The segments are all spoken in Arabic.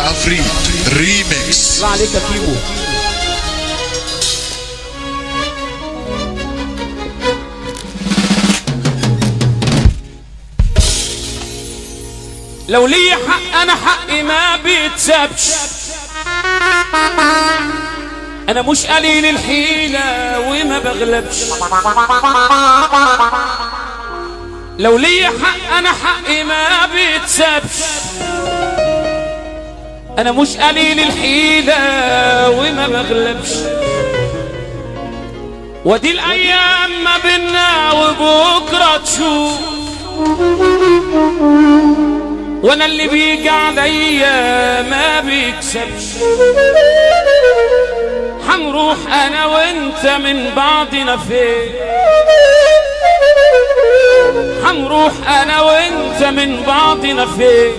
العفريت ريميكس. الله عليك يا كيمو. لو لي حق انا حقي ما بيتسابش، انا مش قليل الحيلة وما بغلبش. لو لي حق انا حقي ما بيتسابش، انا مش قليل الحيلة وما بغلبش. ودي الايام ما بينا وبكرة تشوف، وانا اللي بيجي عليا ما بيكسبش. حنروح انا وانت من بعضنا فين، حنروح انا وانت من بعضنا فين.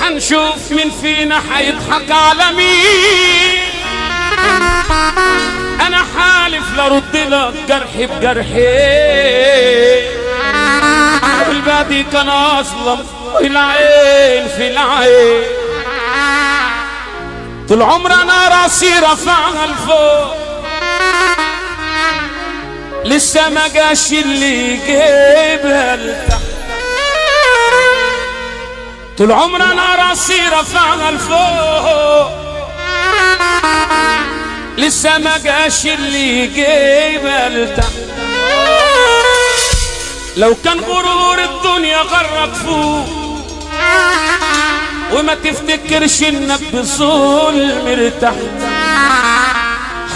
حنشوف مين فينا حيضحك على مين. انا حالف لرد لك جرحي بجرحي، والبادي كان اصلا والعين في العين. طول عمر انا راسي رفعها لفوق، لسه ما جاش اللي يجيبها لتحت. طول عمر انا راسي رفعها لفوق، لسه ما جاش اللي يجيبها لتحت. لو كان غرور الدنيا غرك فوق، وما تفتكرش انك بظلم ارتحت.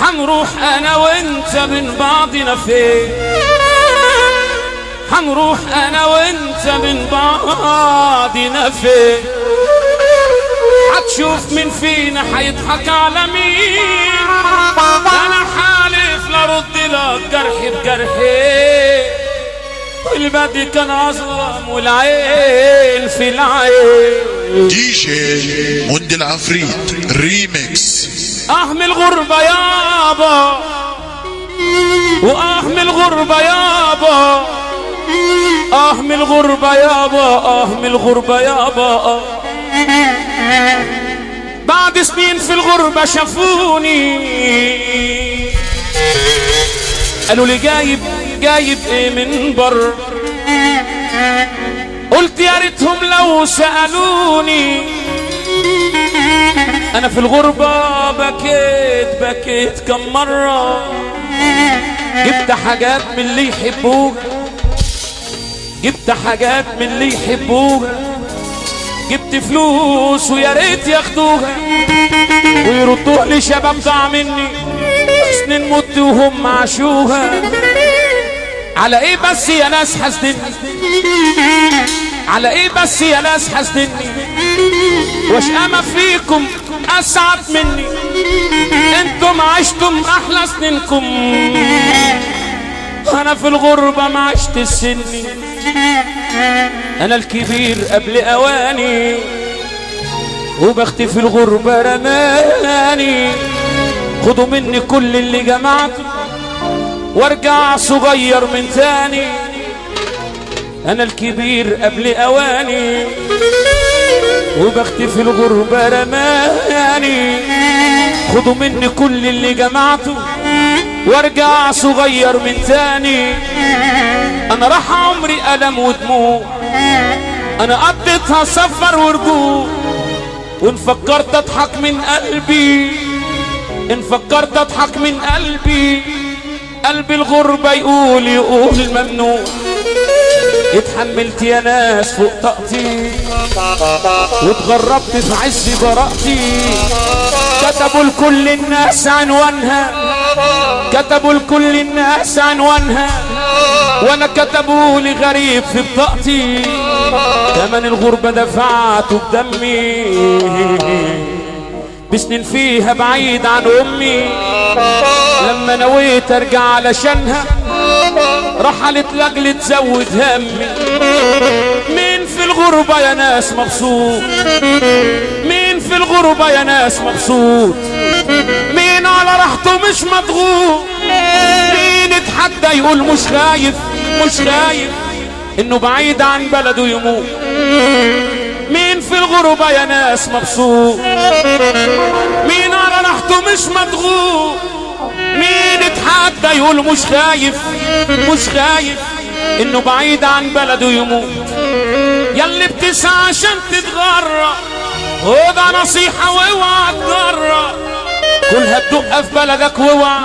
حنروح انا وانت من بعضنا فين، حنروح انا وانت من بعضنا فين. هتشوف مين فينا حيضحك على مين. انا حالف لرد لك جرحي بجرحي، والبادي كان اظلم والعين في العين. دي جي مند العفريت ريميكس. اهم الغربة يابا، واهم الغربة يابا، اهم الغربة يابا، اهم الغربة يابا. بعد سنين في الغربة شافوني، قالوا لي جايب ايه من بر. قلت يا ريتهم لو سألوني. انا في الغربة بكيت كم مرة. جبت حاجات من اللي يحبوها، جبت حاجات من اللي يحبوها. جبت فلوس ويا ريت ياخدوها ويردوها لي شباب ضاع مني، سنين مت وهم عاشوها. على ايه بس يا ناس حسدني، على ايه بس يا ناس حسدني. واش اما فيكم اسعد مني، انتم عشتم احلى سنينكم. انا في الغربة ما عشت السني، انا الكبير قبل اواني، وبختي في الغربة رماني. خدوا مني كل اللي جمعته وارجع صغير من تاني. انا الكبير قبل اواني، وبختي في الغربة رماني. خدوا مني كل اللي جمعته وارجع صغير من تاني. انا راح عمري ألم ودموع، انا قضيتها سفر ورجوع. وان فكرت اضحك من قلبي، ان فكرت اضحك من قلبي، قلب الغربة يقول ممنوع. اتحملت يا ناس فوق طاقتي، واتغربت في عز براءتي. كتبوا لكل الناس عنوانها، كتبوا لكل الناس عنوانها، وانا كتبوا لي غريب في بطاقتي. تمن الغربة دفعته بدمي، بسنين فيها بعيد عن امي. لما نويت ارجع علشانها رحلت لاجل تزود همي. مين في الغربة يا ناس مبسوط، مين في الغربة يا ناس مبسوط. مين على راحته مش مضغوط، مين اتحدى يقول مش خايف، مش خايف انه بعيد عن بلده يموت. مين في الغربة يا ناس مبسوط؟ مين على راحته مش مضغوط؟ مين اتحدى يقول مش خايف انه بعيد عن بلده يموت؟ ياللي بتسعى عشان تتغرب وده نصيحة واوعى تجرب، كلها بدقة في بلدك واوعى،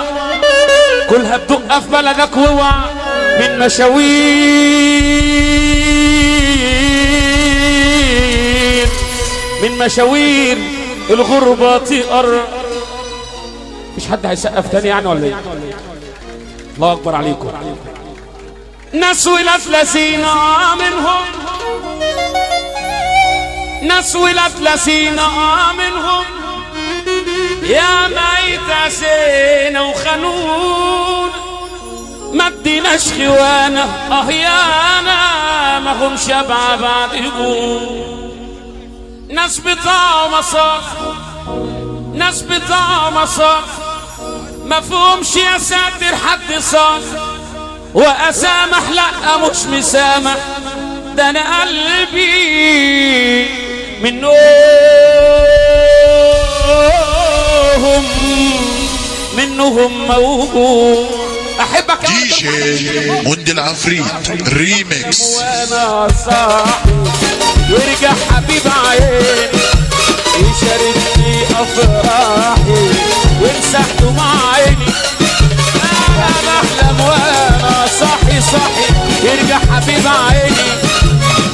كلها بدقة في بلدك واوعى من مشاوير الغربة تقرب. مش حد هيسقف تاني يعني ولا ايه؟ الله اكبر عليكم. ناس ولاد لسينا منهم، ناس ولاد لسينا منهم، يا ميت سينا وخنون ما اديناش خوانه اهيانا ما هم شبع بعد يقول. ناس بتاع مصاف، ناس بتاع مصاف ما فهمش يا ساتر حد صاف، واسامح لا مش مسامح، ده انا قلبي منهم موجود. احبك يا دي جي موندي العفريت ريميكس. وانا صاحي يرجع حبيب عيني يشاركني افراحي ومسحته مع عيني. انا بحلم وانا صاحي يرجع حبيب عيني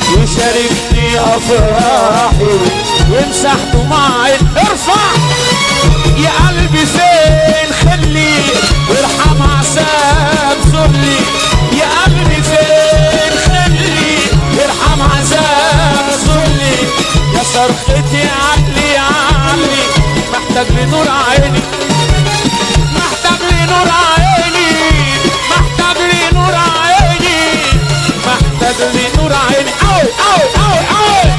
يشاركني افراحي ومسحته مع عيني. ارفع يا قلبي فين خلي وارحم عذاب ذلي، يا قلبي فين خلي وارحم عذاب ذلي، يا صرختي علي علي محتاج لنور عيني، محتاج لنور عيني، محتاج لنور عيني، محتاج لنور عيني. اوي اوي اوي اوي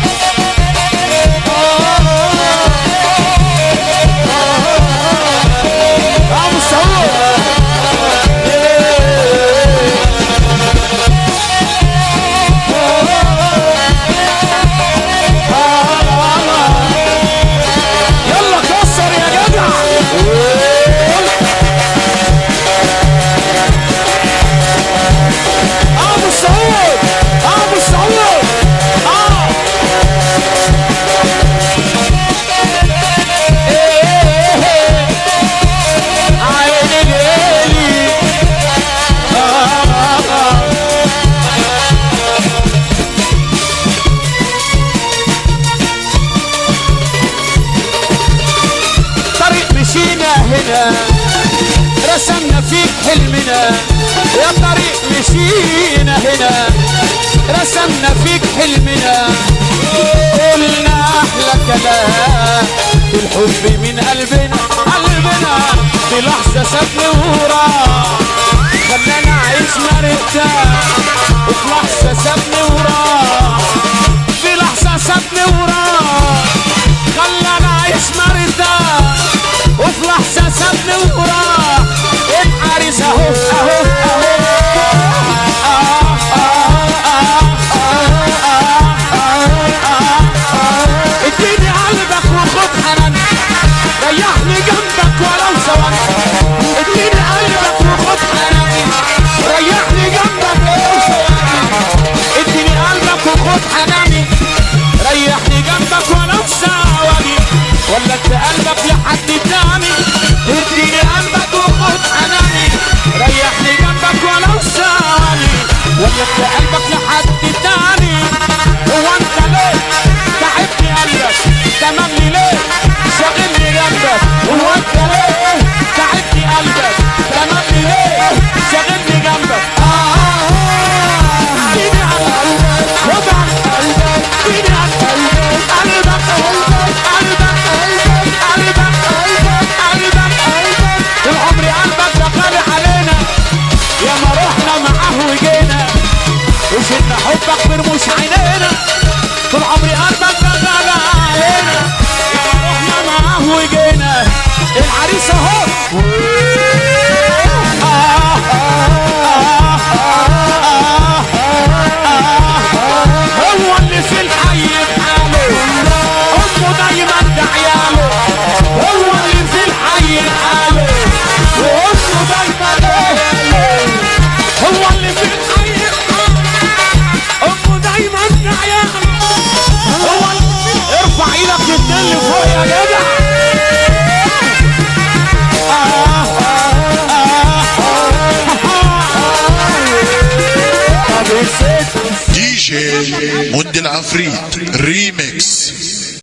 رسمنا فيك حلمنا، يا طريق مشينا هنا رسمنا فيك حلمنا، قلنا احلى كلام الحب من قلبنا في لحظة سابني وراح خلانا اعيش مرتاح، في لحظة سابني وراح، في لحظة سابني وراح خلانا اعيش مرتاح، وفي لحظة سابني وراح الحارس اهو اديني قلبك وخد حناني ريحني جنبك ولو ثواني، اديني قلبك وخد حناني ريحني جنبك ولو ثواني، اديني قلبك وخد حناني ريحني جنبك ولو ثواني، ولا انت قلبك لحد تاني، اديني قلبك وخد حناني ريحني جنبك ولو ثواني، ولا انت قلبك لحد تاني. هو انت ليه تعبني قلبك تمامني ليه شاغلني جنبك، هو انت ليه تعبني قلبك تمامني ليه شاغلني جنبك. ايدي على قلبك وضع قلبك، ايدي على قلبك قلبك طول عمري قلبك ده غالي علينا، يا ما رحنا معاه وجينا وشلنا حبك برموش عينينا، طول عمري قلبك ده غالي علينا، يا ما رحنا معاه وجينا العريس اهو. هو اللي في الحي بحاله ارفع ايدك للدل فوق يا جدع. DJ مندي العفريت ريميكس.